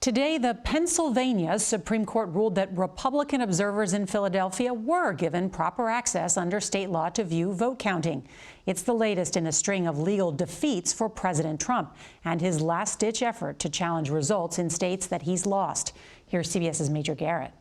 Today, the Pennsylvania Supreme Court ruled that Republican observers in Philadelphia were given proper access under state law to view vote counting. It's the latest in a string of legal defeats for President Trump and his last-ditch effort to challenge results in states that he's lost. Here's CBS's Major Garrett.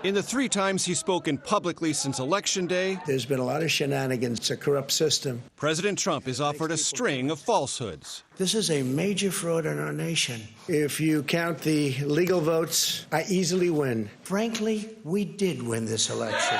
In the 3 times he's spoken publicly since Election Day, there's been a lot of shenanigans. It's a corrupt system. President Trump has offered a string of falsehoods. This is a major fraud in our nation. If you count the legal votes, I easily win. Frankly, we did win this election.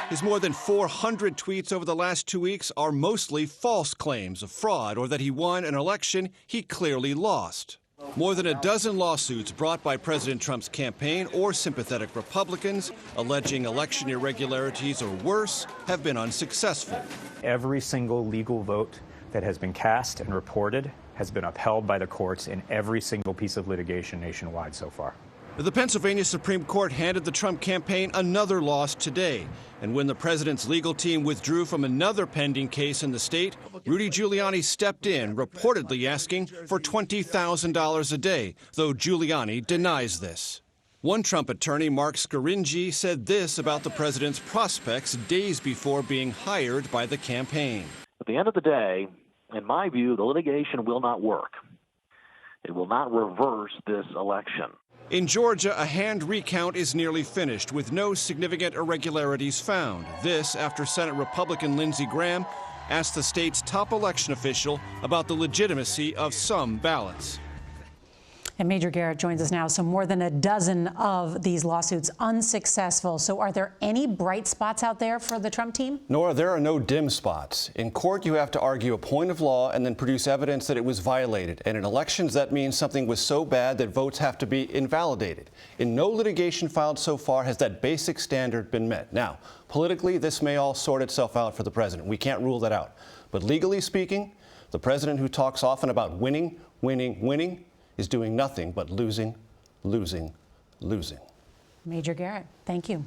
His more than 400 tweets over the last 2 weeks are mostly false claims of fraud or that he won an election he clearly lost. More than a dozen lawsuits brought by President Trump's campaign or sympathetic Republicans alleging election irregularities or worse have been unsuccessful. Every single legal vote that has been cast and reported has been upheld by the courts in every single piece of litigation nationwide so far. The Pennsylvania Supreme Court handed the Trump campaign another loss today. And when the president's legal team withdrew from another pending case in the state, Rudy Giuliani stepped in, reportedly asking for $20,000 a day, though Giuliani denies this. One Trump attorney, Mark Scaringi, said this about the president's prospects days before being hired by the campaign. At the end of the day, in my view, the litigation will not work. It will not reverse this election. In Georgia, a hand recount is nearly finished with no significant irregularities found. This after Senate Republican Lindsey Graham asked the state's top election official about the legitimacy of some ballots. And Major Garrett joins us now. So more than a dozen of these lawsuits unsuccessful. So are there any bright spots out there for the Trump team? Nora, there are no dim spots. In court, you have to argue a point of law and then produce evidence that it was violated. And in elections, that means something was so bad that votes have to be invalidated. In no litigation filed so far has that basic standard been met. Now, politically, this may all sort itself out for the president. We can't rule that out. But legally speaking, the president who talks often about winning, winning, winning, is doing nothing but losing, losing, losing. Major Garrett, thank you.